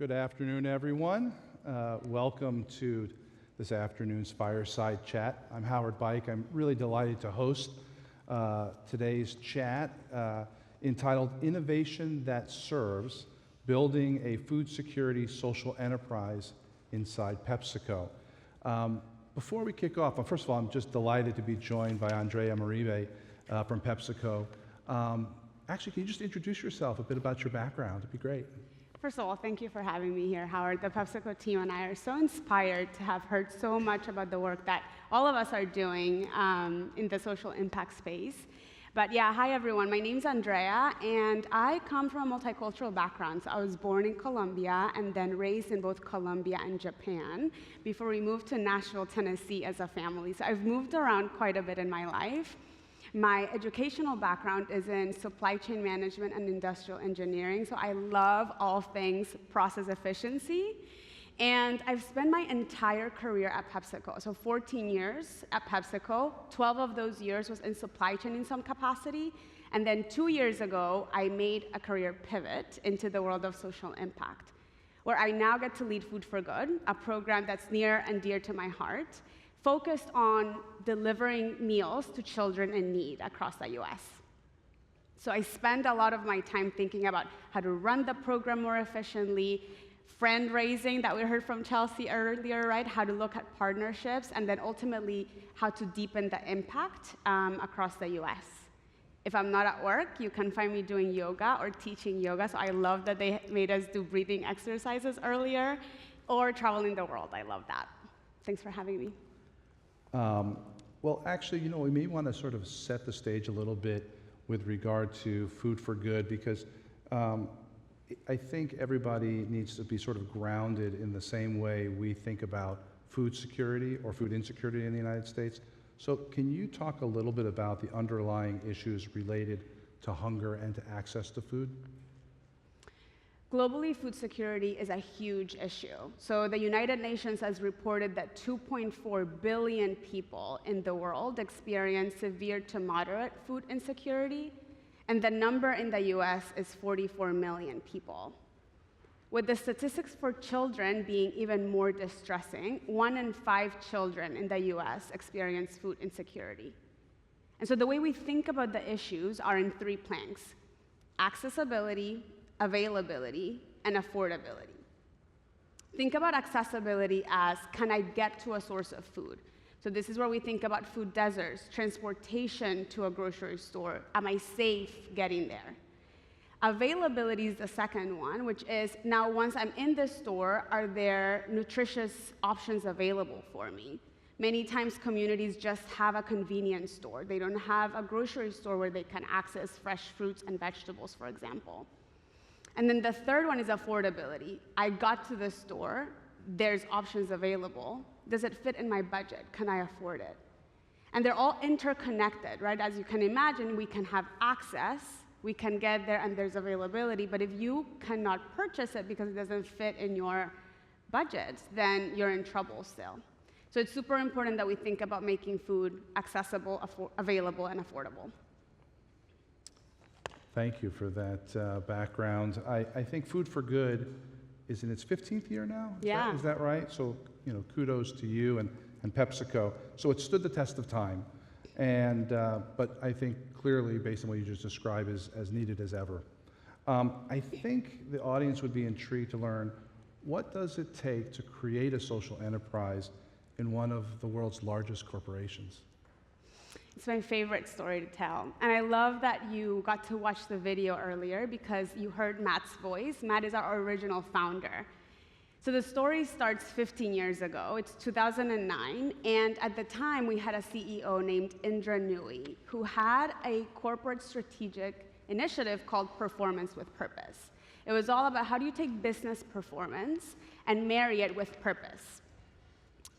Good afternoon, everyone. Welcome to this afternoon's Fireside Chat. I'm Howard Bike. I'm really delighted to host today's chat entitled Innovation That Serves, Building a Food Security Social Enterprise Inside PepsiCo. Before we kick off, first of all, I'm just delighted to be joined by Andrea Moribe from PepsiCo. Actually, can you just introduce yourself, a bit about your background? It'd be great. First of all, thank you for having me here, Howard. The PepsiCo team and I are so inspired to have heard so much about the work that all of us are doing in the social impact space. But yeah, hi everyone. My name's Andrea, and I come from a multicultural background. So I was born in Colombia and then raised in both Colombia and Japan before we moved to Nashville, Tennessee as a family. So I've moved around quite a bit in my life. My educational background is in supply chain management and industrial engineering, so I love all things process efficiency. And I've spent my entire career at PepsiCo, so 14 years at PepsiCo. 12 of those years was in supply chain in some capacity. And then 2 years ago, I made a career pivot into the world of social impact, where I now get to lead Food for Good, a program that's near and dear to my heart, focused on delivering meals to children in need across the US. So I spend a lot of my time thinking about how to run the program more efficiently, friend raising that we heard from Chelsea earlier, right? How to look at partnerships, and then ultimately how to deepen the impact across the US. If I'm not at work, you can find me doing yoga or teaching yoga. So I love that they made us do breathing exercises earlier, or traveling the world. I love that. Thanks for having me. Well, actually, we may want to sort of set the stage a little bit with regard to Food for Good, because I think everybody needs to be sort of grounded in the same way we think about food security or food insecurity in the United States. So can you talk a little bit about the underlying issues related to hunger and to access to food? Globally, food security is a huge issue. So the United Nations has reported that 2.4 billion people in the world experience severe to moderate food insecurity, and the number in the US is 44 million people. With the statistics for children being even more distressing, 1 in 5 children in the US experience food insecurity. And so the way we think about the issues are in 3 planks: accessibility, availability, and affordability. Think about accessibility as, can I get to a source of food? So this is where we think about food deserts, transportation to a grocery store. Am I safe getting there? Availability is the second one, which is, now once I'm in the store, are there nutritious options available for me? Many times communities just have a convenience store. They don't have a grocery store where they can access fresh fruits and vegetables, for example. And then the third one is affordability. I got to the store, there's options available. Does it fit in my budget? Can I afford it? And they're all interconnected, right? As you can imagine, we can have access, we can get there and there's availability, but if you cannot purchase it because it doesn't fit in your budget, then you're in trouble still. So it's super important that we think about making food accessible, available, and affordable. Thank you for that background. I think Food for Good is in its 15th year now? Yeah. Is that right? So, kudos to you and PepsiCo. So it stood the test of time. And, but I think clearly, based on what you just described, is as needed as ever. I think the audience would be intrigued to learn, what does it take to create a social enterprise in one of the world's largest corporations? It's my favorite story to tell. And I love that you got to watch the video earlier because you heard Matt's voice. Matt is our original founder. So the story starts 15 years ago. It's 2009. And at the time, we had a CEO named Indra Nooyi who had a corporate strategic initiative called Performance with Purpose. It was all about how do you take business performance and marry it with purpose.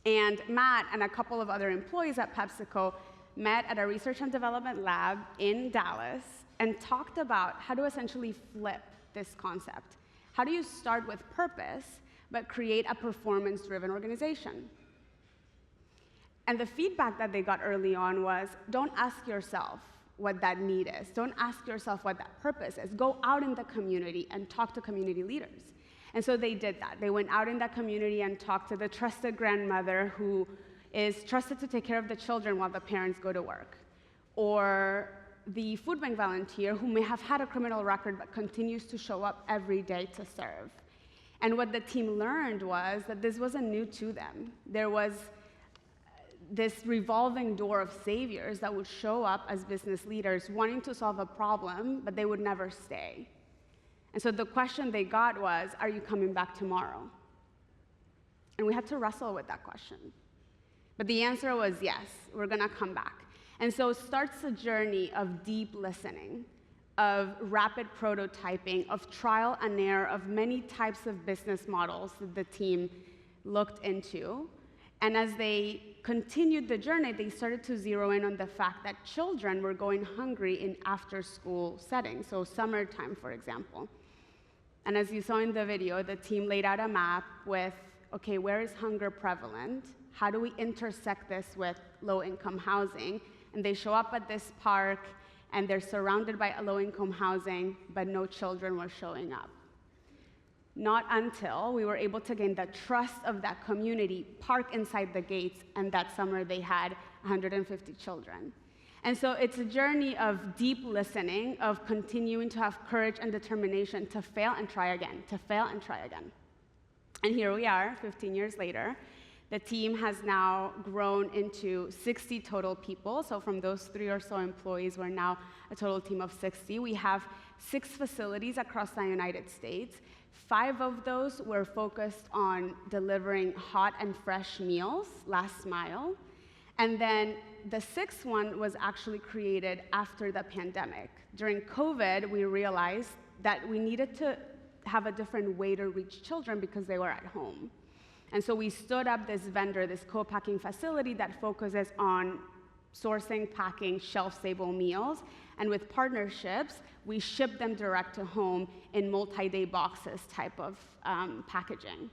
And Matt and a couple of other employees at PepsiCo met at a research and development lab in Dallas and talked about how to essentially flip this concept. How do you start with purpose, but create a performance-driven organization? And the feedback that they got early on was, don't ask yourself what that need is. Don't ask yourself what that purpose is. Go out in the community and talk to community leaders. And so they did that. They went out in that community and talked to the trusted grandmother who is trusted to take care of the children while the parents go to work, or the food bank volunteer who may have had a criminal record but continues to show up every day to serve. And what the team learned was that this wasn't new to them. There was this revolving door of saviors that would show up as business leaders wanting to solve a problem, but they would never stay. And so the question they got was, are you coming back tomorrow? And we had to wrestle with that question. But the answer was yes, we're gonna come back. And so it starts a journey of deep listening, of rapid prototyping, of trial and error, of many types of business models that the team looked into. And as they continued the journey, they started to zero in on the fact that children were going hungry in after-school settings, so summertime, for example. And as you saw in the video, the team laid out a map with, okay, where is hunger prevalent? How do we intersect this with low-income housing? And they show up at this park, and they're surrounded by low-income housing, but no children were showing up. Not until we were able to gain the trust of that community, park inside the gates, and that summer they had 150 children. And so it's a journey of deep listening, of continuing to have courage and determination to fail and try again, to fail and try again. And here we are, 15 years later. The team has now grown into 60 total people. So from those 3 or so employees, we're now a total team of 60. We have 6 facilities across the United States. 5 of those were focused on delivering hot and fresh meals, last mile. And then the 6th one was actually created after the pandemic. During COVID, we realized that we needed to have a different way to reach children because they were at home. And so we stood up this vendor, this co-packing facility that focuses on sourcing, packing, shelf-stable meals. And with partnerships, we ship them direct to home in multi-day boxes type of packaging.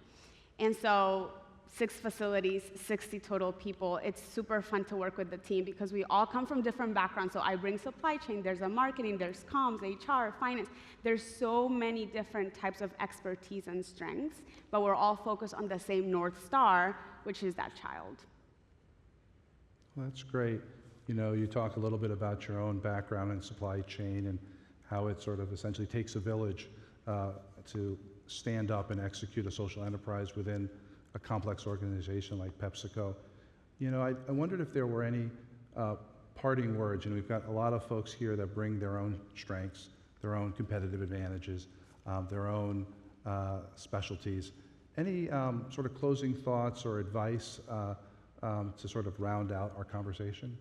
And so 6 facilities, 60 total people. It's super fun to work with the team because we all come from different backgrounds. So I bring supply chain, there's a marketing, there's comms, HR, finance. There's so many different types of expertise and strengths, but we're all focused on the same North Star, which is that child. Well, that's great. You know, you talk a little bit about your own background in supply chain and how it sort of essentially takes a village to stand up and execute a social enterprise within a complex organization like PepsiCo. You know, I wondered if there were any parting words. You know, we've got a lot of folks here that bring their own strengths, their own competitive advantages, their own specialties. Any sort of closing thoughts or advice to sort of round out our conversation?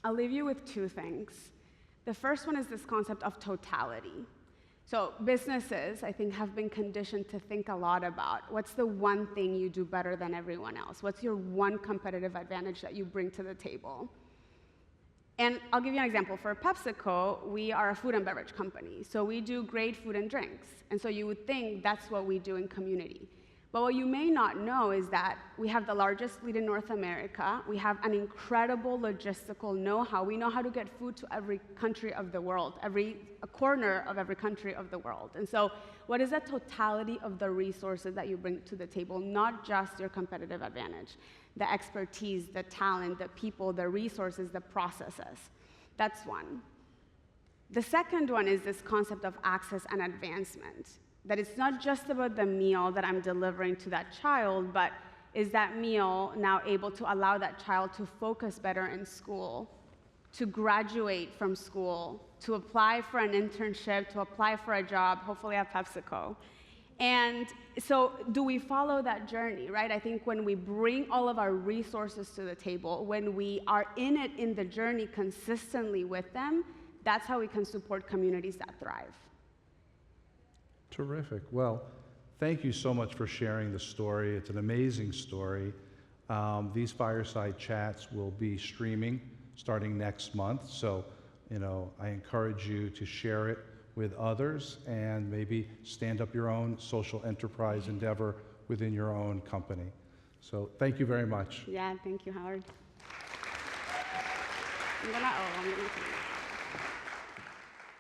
I'll leave you with 2 things. The first one is this concept of totality. So businesses, I think, have been conditioned to think a lot about what's the one thing you do better than everyone else? What's your one competitive advantage that you bring to the table? And I'll give you an example. For PepsiCo, we are a food and beverage company. So we do great food and drinks. And so you would think that's what we do in community. But what you may not know is that we have the largest fleet in North America. We have an incredible logistical know-how. We know how to get food to every country of the world, a corner of every country of the world. And so what is the totality of the resources that you bring to the table, not just your competitive advantage, the expertise, the talent, the people, the resources, the processes. That's one. The second one is this concept of access and advancement. That it's not just about the meal that I'm delivering to that child, but is that meal now able to allow that child to focus better in school, to graduate from school, to apply for an internship, to apply for a job, hopefully at PepsiCo. And so do we follow that journey, right? I think when we bring all of our resources to the table, when we are in it in the journey consistently with them, that's how we can support communities that thrive. Terrific. Well, thank you so much for sharing the story. It's an amazing story. These fireside chats will be streaming starting next month. So, you know, I encourage you to share it with others and maybe stand up your own social enterprise endeavor within your own company. So thank you very much. Yeah, thank you, Howard. I'm gonna